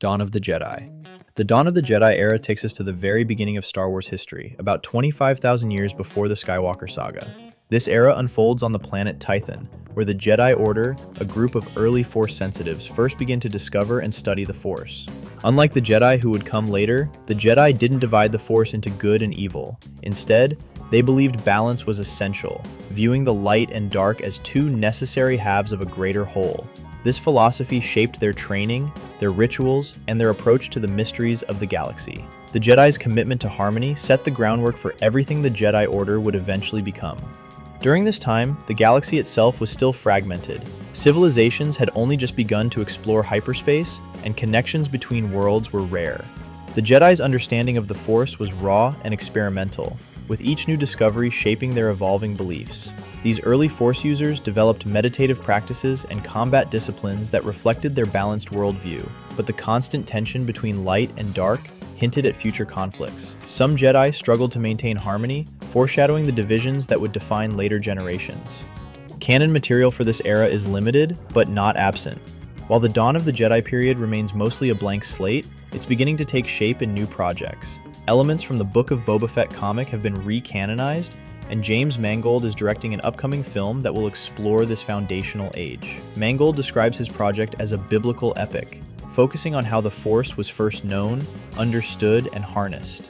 Dawn of the Jedi. The Dawn of the Jedi era takes us to the very beginning of Star Wars history, about 25,000 years before the Skywalker saga. This era unfolds on the planet Tython, where the Jedi Order, a group of early Force sensitives, first begin to discover and study the Force. Unlike the Jedi who would come later, the Jedi didn't divide the Force into good and evil. Instead, they believed balance was essential, viewing the light and dark as two necessary halves of a greater whole. This philosophy shaped their training, their rituals, and their approach to the mysteries of the galaxy. The Jedi's commitment to harmony set the groundwork for everything the Jedi Order would eventually become. During this time, the galaxy itself was still fragmented. Civilizations had only just begun to explore hyperspace, and connections between worlds were rare. The Jedi's understanding of the Force was raw and experimental, with each new discovery shaping their evolving beliefs. These early Force users developed meditative practices and combat disciplines that reflected their balanced worldview, but the constant tension between light and dark hinted at future conflicts. Some Jedi struggled to maintain harmony, foreshadowing the divisions that would define later generations. Canon material for this era is limited, but not absent. While the Dawn of the Jedi period remains mostly a blank slate, it's beginning to take shape in new projects. Elements from the Book of Boba Fett comic have been re-canonized, and James Mangold is directing an upcoming film that will explore this foundational age. Mangold describes his project as a biblical epic, focusing on how the Force was first known, understood, and harnessed.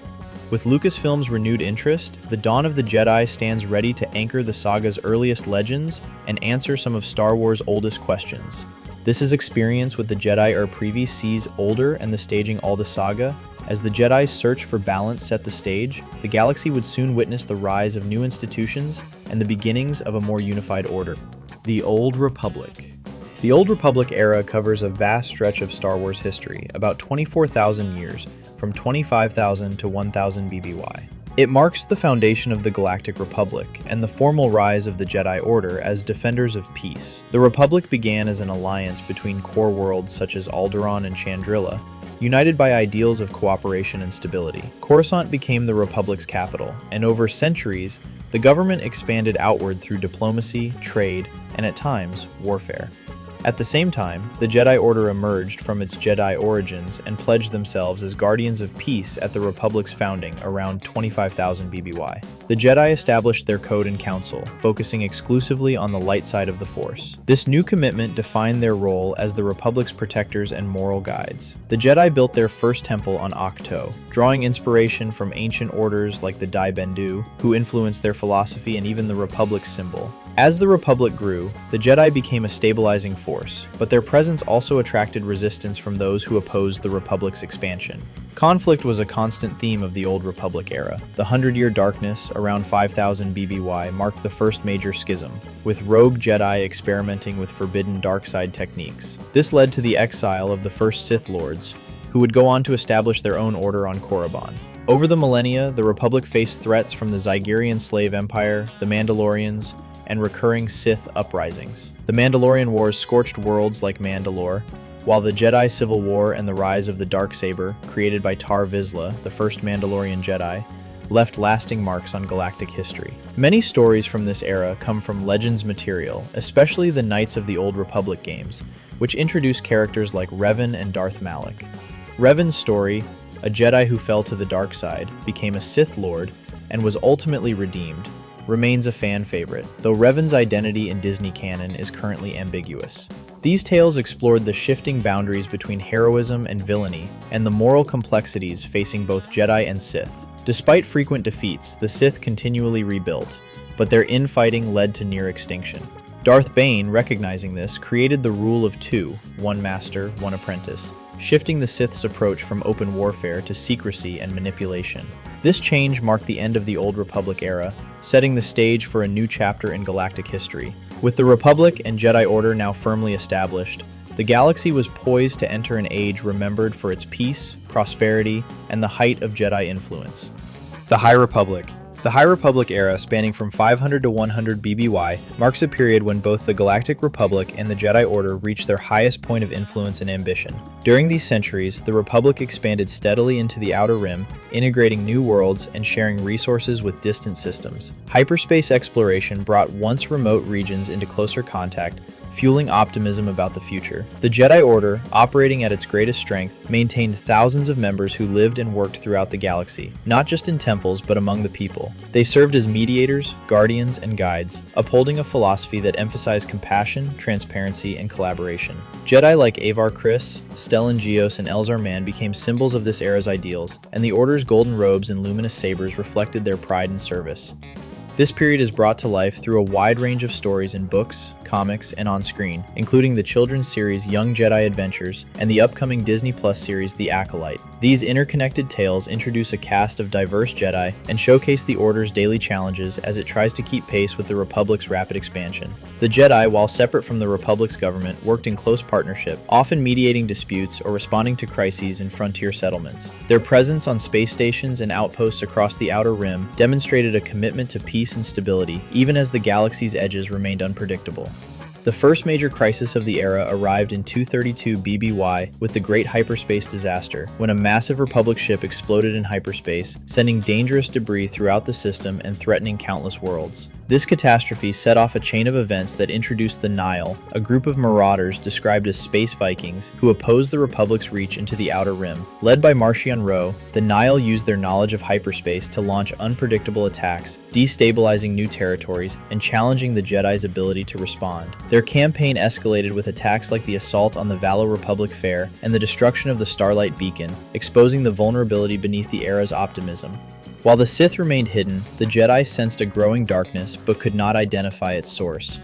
With Lucasfilm's renewed interest, the Dawn of the Jedi stands ready to anchor the saga's earliest legends and answer some of Star Wars' oldest questions. This is experience with the Jedi Ur Previ sees older and the staging all the saga. As the Jedi's search for balance set the stage, the galaxy would soon witness the rise of new institutions and the beginnings of a more unified order. The Old Republic. The Old Republic era covers a vast stretch of Star Wars history, about 24,000 years, from 25,000 to 1000 BBY. It marks the foundation of the Galactic Republic and the formal rise of the Jedi Order as defenders of peace. The Republic began as an alliance between core worlds such as Alderaan and Chandrila, united by ideals of cooperation and stability. Coruscant became the Republic's capital, and over centuries, the government expanded outward through diplomacy, trade, and at times, warfare. At the same time, the Jedi Order emerged from its Jedi origins and pledged themselves as guardians of peace at the Republic's founding around 25,000 BBY. The Jedi established their code and council, focusing exclusively on the light side of the Force. This new commitment defined their role as the Republic's protectors and moral guides. The Jedi built their first temple on Ahch-To, drawing inspiration from ancient orders like the Dai Bendu, who influenced their philosophy and even the Republic's symbol. As the Republic grew, the Jedi became a stabilizing force, but their presence also attracted resistance from those who opposed the Republic's expansion. Conflict was a constant theme of the Old Republic era. The Hundred-Year Darkness, around 5000 BBY, marked the first major schism, with rogue Jedi experimenting with forbidden dark side techniques. This led to the exile of the first Sith Lords, who would go on to establish their own order on Korriban. Over the millennia, the Republic faced threats from the Zygerian slave empire, the Mandalorians, and recurring Sith uprisings. The Mandalorian Wars scorched worlds like Mandalore, while the Jedi Civil War and the rise of the Darksaber, created by Tar Vizsla, the first Mandalorian Jedi, left lasting marks on galactic history. Many stories from this era come from Legends material, especially the Knights of the Old Republic games, which introduce characters like Revan and Darth Malak. Revan's story, a Jedi who fell to the dark side, became a Sith Lord, and was ultimately redeemed, remains a fan favorite, though Revan's identity in Disney canon is currently ambiguous. These tales explored the shifting boundaries between heroism and villainy, and the moral complexities facing both Jedi and Sith. Despite frequent defeats, the Sith continually rebuilt, but their infighting led to near extinction. Darth Bane, recognizing this, created the rule of two, one master, one apprentice, shifting the Sith's approach from open warfare to secrecy and manipulation. This change marked the end of the Old Republic era, setting the stage for a new chapter in galactic history. With the Republic and Jedi Order now firmly established, the galaxy was poised to enter an age remembered for its peace, prosperity, and the height of Jedi influence. The High Republic. The High Republic era, spanning from 500 to 100 BBY, marks a period when both the Galactic Republic and the Jedi Order reached their highest point of influence and ambition. During these centuries, the Republic expanded steadily into the Outer Rim, integrating new worlds and sharing resources with distant systems. Hyperspace exploration brought once remote regions into closer contact, fueling optimism about the future. The Jedi Order, operating at its greatest strength, maintained thousands of members who lived and worked throughout the galaxy, not just in temples but among the people. They served as mediators, guardians, and guides, upholding a philosophy that emphasized compassion, transparency, and collaboration. Jedi like Avar Kriss, Stellan Gios, and Elzar Mann became symbols of this era's ideals, and the Order's golden robes and luminous sabers reflected their pride and service. This period is brought to life through a wide range of stories in books, comics, and on screen, including the children's series Young Jedi Adventures and the upcoming Disney Plus series The Acolyte. These interconnected tales introduce a cast of diverse Jedi and showcase the Order's daily challenges as it tries to keep pace with the Republic's rapid expansion. The Jedi, while separate from the Republic's government, worked in close partnership, often mediating disputes or responding to crises in frontier settlements. Their presence on space stations and outposts across the Outer Rim demonstrated a commitment to peace and stability, even as the galaxy's edges remained unpredictable. The first major crisis of the era arrived in 232 BBY with the Great Hyperspace Disaster, when a massive Republic ship exploded in hyperspace, sending dangerous debris throughout the system and threatening countless worlds. This catastrophe set off a chain of events that introduced the Nihil, a group of marauders described as space Vikings who opposed the Republic's reach into the Outer Rim. Led by Marchion Ro, the Nihil used their knowledge of hyperspace to launch unpredictable attacks, destabilizing new territories and challenging the Jedi's ability to respond. Their campaign escalated with attacks like the assault on the Valo Republic Fair and the destruction of the Starlight Beacon, exposing the vulnerability beneath the era's optimism. While the Sith remained hidden, the Jedi sensed a growing darkness but could not identify its source.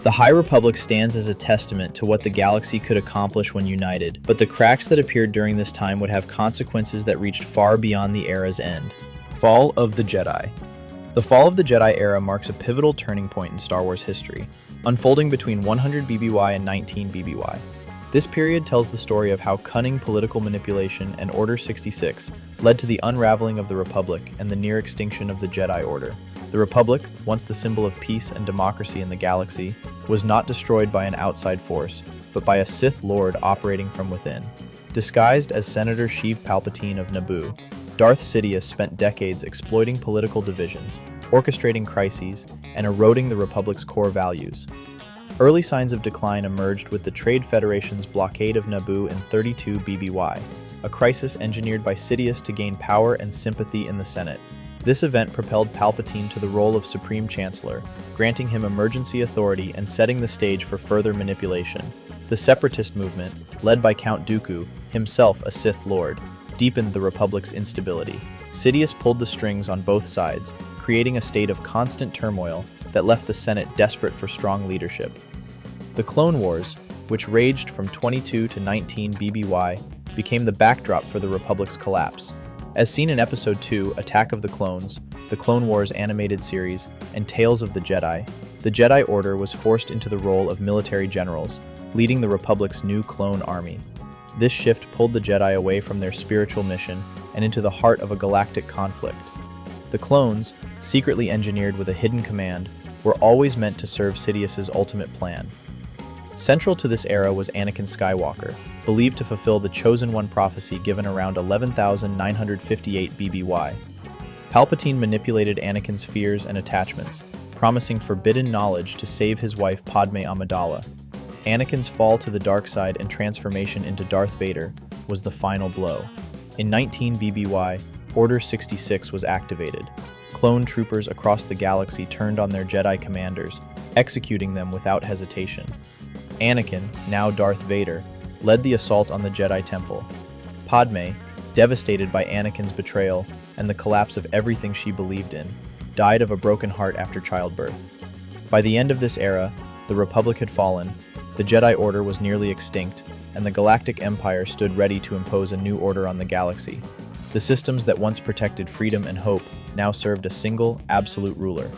The High Republic stands as a testament to what the galaxy could accomplish when united, but the cracks that appeared during this time would have consequences that reached far beyond the era's end. Fall of the Jedi. The fall of the Jedi era marks a pivotal turning point in Star Wars history, unfolding between 100 BBY and 19 BBY. This period tells the story of how cunning political manipulation and Order 66 led to the unraveling of the Republic and the near extinction of the Jedi Order. The Republic, once the symbol of peace and democracy in the galaxy, was not destroyed by an outside force, but by a Sith Lord operating from within. Disguised as Senator Sheev Palpatine of Naboo, Darth Sidious spent decades exploiting political divisions, orchestrating crises, and eroding the Republic's core values. Early signs of decline emerged with the Trade Federation's blockade of Naboo in 32 BBY, a crisis engineered by Sidious to gain power and sympathy in the Senate. This event propelled Palpatine to the role of Supreme Chancellor, granting him emergency authority and setting the stage for further manipulation. The Separatist movement, led by Count Dooku, himself a Sith Lord, deepened the Republic's instability. Sidious pulled the strings on both sides, creating a state of constant turmoil that left the Senate desperate for strong leadership. The Clone Wars, which raged from 22 to 19 BBY, became the backdrop for the Republic's collapse. As seen in Episode 2, Attack of the Clones, the Clone Wars animated series, and Tales of the Jedi Order was forced into the role of military generals, leading the Republic's new clone army. This shift pulled the Jedi away from their spiritual mission and into the heart of a galactic conflict. The clones, secretly engineered with a hidden command, were always meant to serve Sidious's ultimate plan. Central to this era was Anakin Skywalker, believed to fulfill the Chosen One prophecy given around 11,958 BBY. Palpatine manipulated Anakin's fears and attachments, promising forbidden knowledge to save his wife Padme Amidala. Anakin's fall to the dark side and transformation into Darth Vader was the final blow. In 19 BBY, Order 66 was activated. Clone troopers across the galaxy turned on their Jedi commanders, executing them without hesitation. Anakin, now Darth Vader, led the assault on the Jedi Temple. Padme, devastated by Anakin's betrayal and the collapse of everything she believed in, died of a broken heart after childbirth. By the end of this era, the Republic had fallen, the Jedi Order was nearly extinct, and the Galactic Empire stood ready to impose a new order on the galaxy. The systems that once protected freedom and hope now served a single, absolute ruler.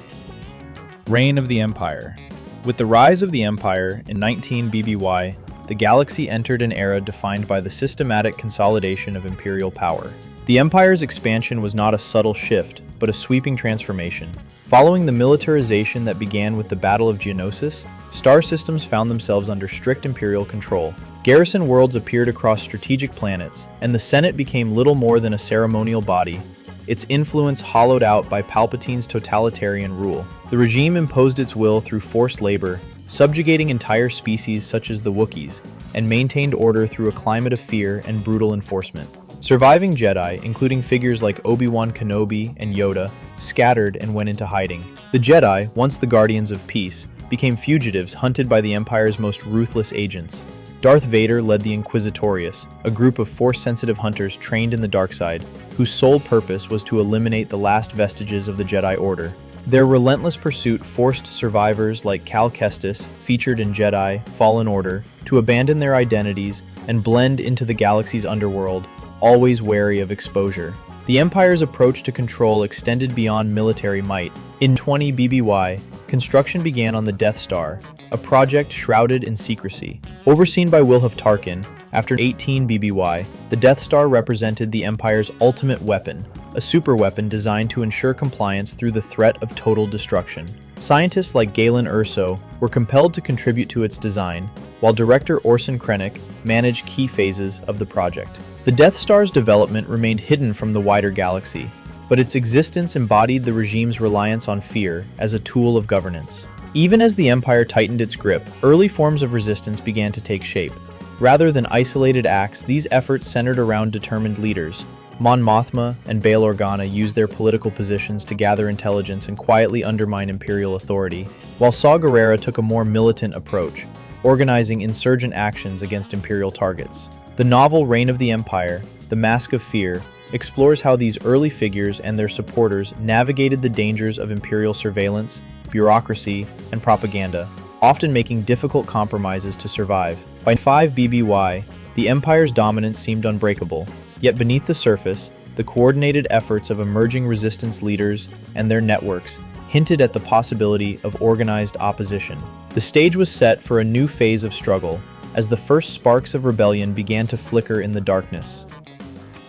Reign of the Empire. With the rise of the Empire in 19 BBY, the galaxy entered an era defined by the systematic consolidation of imperial power. The Empire's expansion was not a subtle shift, but a sweeping transformation. Following the militarization that began with the Battle of Geonosis, star systems found themselves under strict imperial control. Garrison worlds appeared across strategic planets, and the Senate became little more than a ceremonial body, its influence hollowed out by Palpatine's totalitarian rule. The regime imposed its will through forced labor, subjugating entire species such as the Wookiees, and maintained order through a climate of fear and brutal enforcement. Surviving Jedi, including figures like Obi-Wan Kenobi and Yoda, scattered and went into hiding. The Jedi, once the guardians of peace, became fugitives hunted by the Empire's most ruthless agents. Darth Vader led the Inquisitorius, a group of Force-sensitive hunters trained in the dark side, whose sole purpose was to eliminate the last vestiges of the Jedi Order. Their relentless pursuit forced survivors like Cal Kestis, featured in Jedi Fallen Order, to abandon their identities and blend into the galaxy's underworld, always wary of exposure. The Empire's approach to control extended beyond military might. In 20 BBY, construction began on the Death Star, a project shrouded in secrecy. Overseen by Wilhuff Tarkin, after 18 BBY, the Death Star represented the Empire's ultimate weapon, a superweapon designed to ensure compliance through the threat of total destruction. Scientists like Galen Erso were compelled to contribute to its design, while director Orson Krennic managed key phases of the project. The Death Star's development remained hidden from the wider galaxy, but its existence embodied the regime's reliance on fear as a tool of governance. Even as the Empire tightened its grip, early forms of resistance began to take shape. Rather than isolated acts, these efforts centered around determined leaders. Mon Mothma and Bail Organa used their political positions to gather intelligence and quietly undermine Imperial authority, while Saw Gerrera took a more militant approach, organizing insurgent actions against Imperial targets. The novel Reign of the Empire, The Mask of Fear, explores how these early figures and their supporters navigated the dangers of Imperial surveillance, bureaucracy, and propaganda, often making difficult compromises to survive. By 5 BBY, the Empire's dominance seemed unbreakable, yet beneath the surface, the coordinated efforts of emerging resistance leaders and their networks hinted at the possibility of organized opposition. The stage was set for a new phase of struggle, as the first sparks of rebellion began to flicker in the darkness.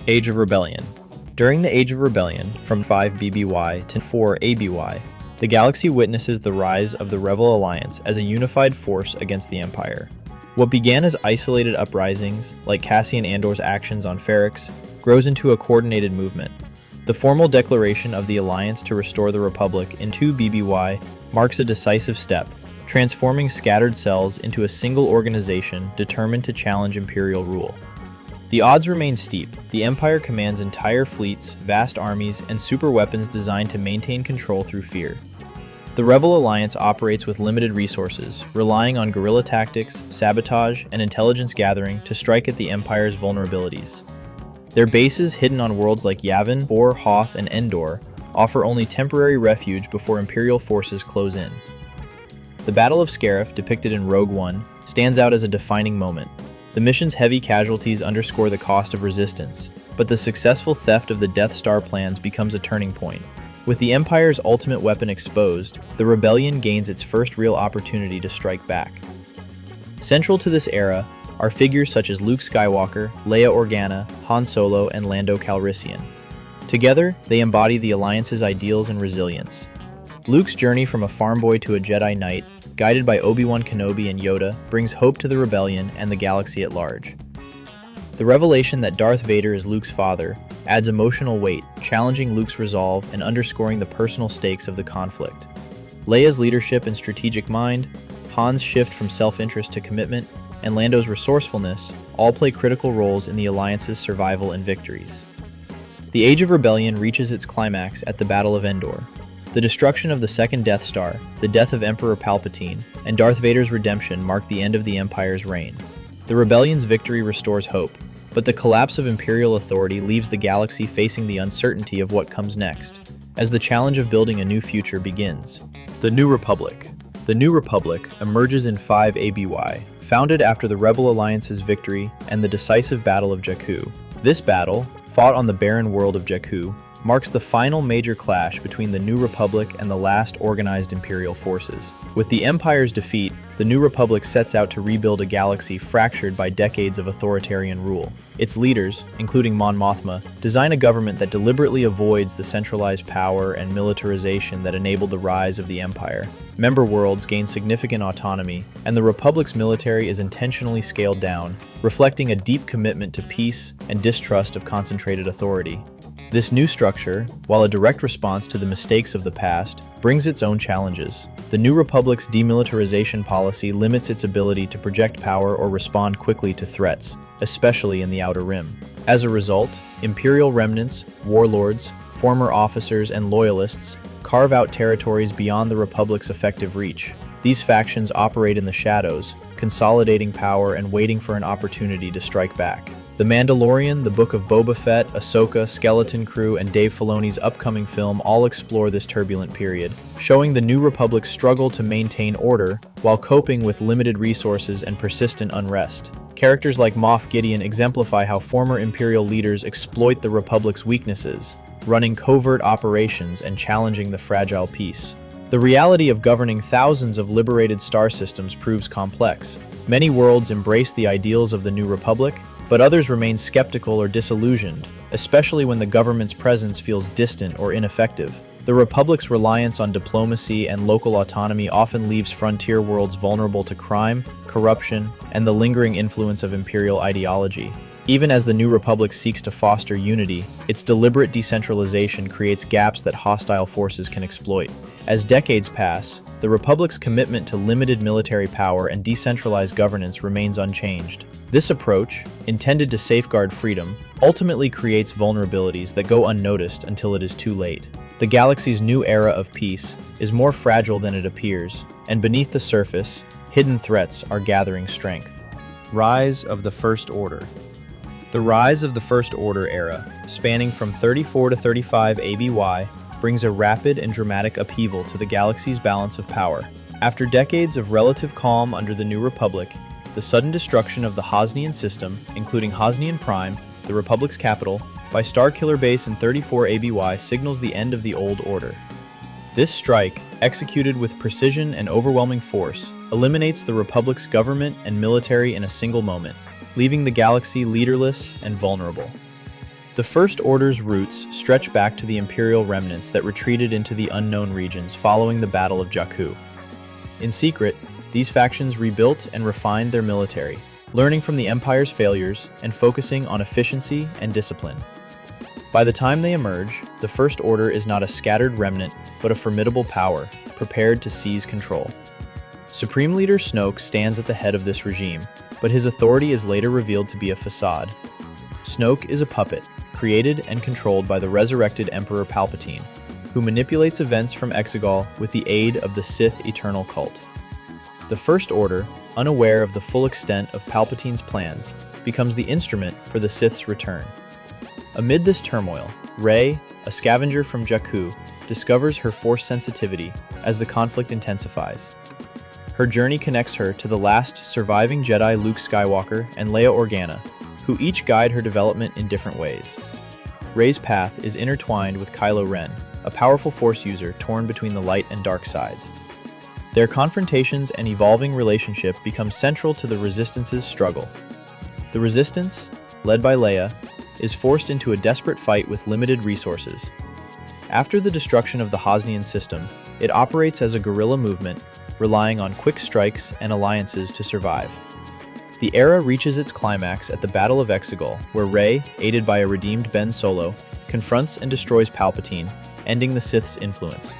Age of Rebellion. During the Age of Rebellion, from 5 BBY to 4 ABY, the galaxy witnesses the rise of the Rebel Alliance as a unified force against the Empire. What began as isolated uprisings, like Cassian Andor's actions on Ferrix, grows into a coordinated movement. The formal declaration of the Alliance to restore the Republic in 2 BBY marks a decisive step, transforming scattered cells into a single organization determined to challenge Imperial rule. The odds remain steep. The Empire commands entire fleets, vast armies, and superweapons designed to maintain control through fear. The Rebel Alliance operates with limited resources, relying on guerrilla tactics, sabotage, and intelligence gathering to strike at the Empire's vulnerabilities. Their bases, hidden on worlds like Yavin, Bor, Hoth, and Endor, offer only temporary refuge before Imperial forces close in. The Battle of Scarif, depicted in Rogue One, stands out as a defining moment. The mission's heavy casualties underscore the cost of resistance, but the successful theft of the Death Star plans becomes a turning point. With the Empire's ultimate weapon exposed, the rebellion gains its first real opportunity to strike back. Central to this era are figures such as Luke Skywalker, Leia Organa, Han Solo, and Lando Calrissian. Together, they embody the Alliance's ideals and resilience. Luke's journey from a farm boy to a Jedi Knight, guided by Obi-Wan Kenobi and Yoda, brings hope to the rebellion and the galaxy at large. The revelation that Darth Vader is Luke's father adds emotional weight, challenging Luke's resolve and underscoring the personal stakes of the conflict. Leia's leadership and strategic mind, Han's shift from self-interest to commitment, and Lando's resourcefulness all play critical roles in the Alliance's survival and victories. The Age of Rebellion reaches its climax at the Battle of Endor. The destruction of the second Death Star, the death of Emperor Palpatine, and Darth Vader's redemption mark the end of the Empire's reign. The rebellion's victory restores hope, but the collapse of Imperial authority leaves the galaxy facing the uncertainty of what comes next, as the challenge of building a new future begins. The New Republic. The New Republic emerges in 5 ABY, founded after the Rebel Alliance's victory and the decisive Battle of Jakku. This battle, fought on the barren world of Jakku, marks the final major clash between the New Republic and the last organized Imperial forces. With the Empire's defeat, the New Republic sets out to rebuild a galaxy fractured by decades of authoritarian rule. Its leaders, including Mon Mothma, design a government that deliberately avoids the centralized power and militarization that enabled the rise of the Empire. Member worlds gain significant autonomy, and the Republic's military is intentionally scaled down, reflecting a deep commitment to peace and distrust of concentrated authority. This new structure, while a direct response to the mistakes of the past, brings its own challenges. The The New Republic's demilitarization policy limits its ability to project power or respond quickly to threats, especially in the Outer Rim. As a result, Imperial remnants, warlords, former officers, and loyalists carve out territories beyond the Republic's effective reach. These factions operate in the shadows, consolidating power and waiting for an opportunity to strike back. The Mandalorian, the Book of Boba Fett, Ahsoka, Skeleton Crew, and Dave Filoni's upcoming film all explore this turbulent period, showing the New Republic's struggle to maintain order while coping with limited resources and persistent unrest. Characters like Moff Gideon exemplify how former Imperial leaders exploit the Republic's weaknesses, running covert operations and challenging the fragile peace. The reality of governing thousands of liberated star systems proves complex. Many worlds embrace the ideals of the New Republic, but others remain skeptical or disillusioned, especially when the government's presence feels distant or ineffective. The Republic's reliance on diplomacy and local autonomy often leaves frontier worlds vulnerable to crime, corruption, and the lingering influence of Imperial ideology. Even as the New Republic seeks to foster unity, its deliberate decentralization creates gaps that hostile forces can exploit. As decades pass, the Republic's commitment to limited military power and decentralized governance remains unchanged. This approach, intended to safeguard freedom, ultimately creates vulnerabilities that go unnoticed until it is too late. The galaxy's new era of peace is more fragile than it appears, and beneath the surface, hidden threats are gathering strength. Rise of the First Order. The rise of the First Order era, spanning from 34 to 35 ABY, brings a rapid and dramatic upheaval to the galaxy's balance of power. After decades of relative calm under the New Republic, the sudden destruction of the Hosnian system, including Hosnian Prime, the Republic's capital, by Starkiller Base in 34 ABY signals the end of the Old Order. This strike, executed with precision and overwhelming force, eliminates the Republic's government and military in a single moment, leaving the galaxy leaderless and vulnerable. The First Order's roots stretch back to the Imperial remnants that retreated into the unknown regions following the Battle of Jakku. In secret, these factions rebuilt and refined their military, learning from the Empire's failures and focusing on efficiency and discipline. By the time they emerge, the First Order is not a scattered remnant, but a formidable power, prepared to seize control. Supreme Leader Snoke stands at the head of this regime, but his authority is later revealed to be a facade. Snoke is a puppet, created and controlled by the resurrected Emperor Palpatine, who manipulates events from Exegol with the aid of the Sith Eternal Cult. The First Order, unaware of the full extent of Palpatine's plans, becomes the instrument for the Sith's return. Amid this turmoil, Rey, a scavenger from Jakku, discovers her Force sensitivity as the conflict intensifies. Her journey connects her to the last surviving Jedi Luke Skywalker and Leia Organa, who each guide her development in different ways. Rey's path is intertwined with Kylo Ren, a powerful Force user torn between the light and dark sides. Their confrontations and evolving relationship become central to the Resistance's struggle. The Resistance, led by Leia, is forced into a desperate fight with limited resources. After the destruction of the Hosnian system, it operates as a guerrilla movement, relying on quick strikes and alliances to survive. The era reaches its climax at the Battle of Exegol, where Rey, aided by a redeemed Ben Solo, confronts and destroys Palpatine, ending the Sith's influence.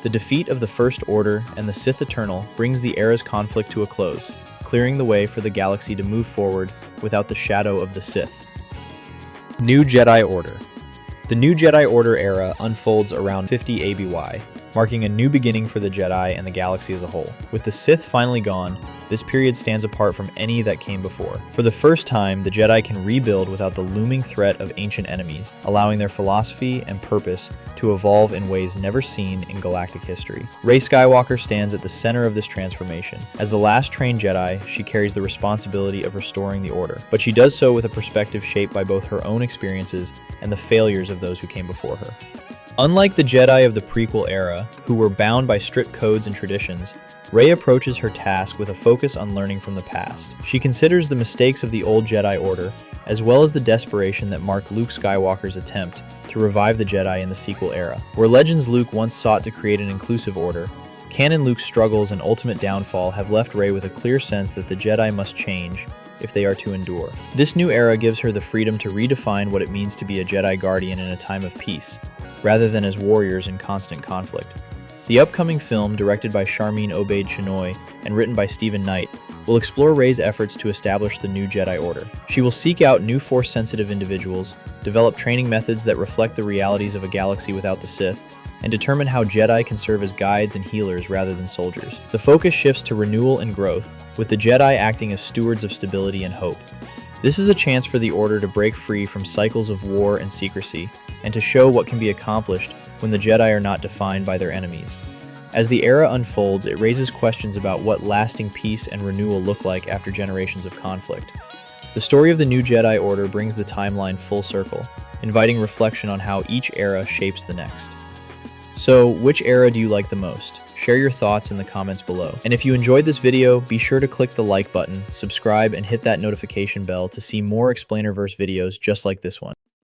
The defeat of the First Order and the Sith Eternal brings the era's conflict to a close, clearing the way for the galaxy to move forward without the shadow of the Sith. New Jedi Order. The New Jedi Order era unfolds around 50 ABY, marking a new beginning for the Jedi and the galaxy as a whole. With the Sith finally gone, this period stands apart from any that came before. For the first time, the Jedi can rebuild without the looming threat of ancient enemies, allowing their philosophy and purpose to evolve in ways never seen in galactic history. Rey Skywalker stands at the center of this transformation. As the last trained Jedi, she carries the responsibility of restoring the Order, but she does so with a perspective shaped by both her own experiences and the failures of those who came before her. Unlike the Jedi of the prequel era, who were bound by strict codes and traditions, Rey approaches her task with a focus on learning from the past. She considers the mistakes of the old Jedi Order, as well as the desperation that marked Luke Skywalker's attempt to revive the Jedi in the sequel era. Where Legends Luke once sought to create an inclusive order, Canon Luke's struggles and ultimate downfall have left Rey with a clear sense that the Jedi must change if they are to endure. This new era gives her the freedom to redefine what it means to be a Jedi Guardian in a time of peace, rather than as warriors in constant conflict. The upcoming film, directed by Sharmeen Obaid-Chinoy and written by Stephen Knight, will explore Rey's efforts to establish the new Jedi Order. She will seek out new Force-sensitive individuals, develop training methods that reflect the realities of a galaxy without the Sith, and determine how Jedi can serve as guides and healers rather than soldiers. The focus shifts to renewal and growth, with the Jedi acting as stewards of stability and hope. This is a chance for the Order to break free from cycles of war and secrecy, and to show what can be accomplished when the Jedi are not defined by their enemies. As the era unfolds, it raises questions about what lasting peace and renewal look like after generations of conflict. The story of the new Jedi Order brings the timeline full circle, inviting reflection on how each era shapes the next. So, which era do you like the most? Share your thoughts in the comments below. And if you enjoyed this video, be sure to click the like button, subscribe, and hit that notification bell to see more Explainerverse videos just like this one.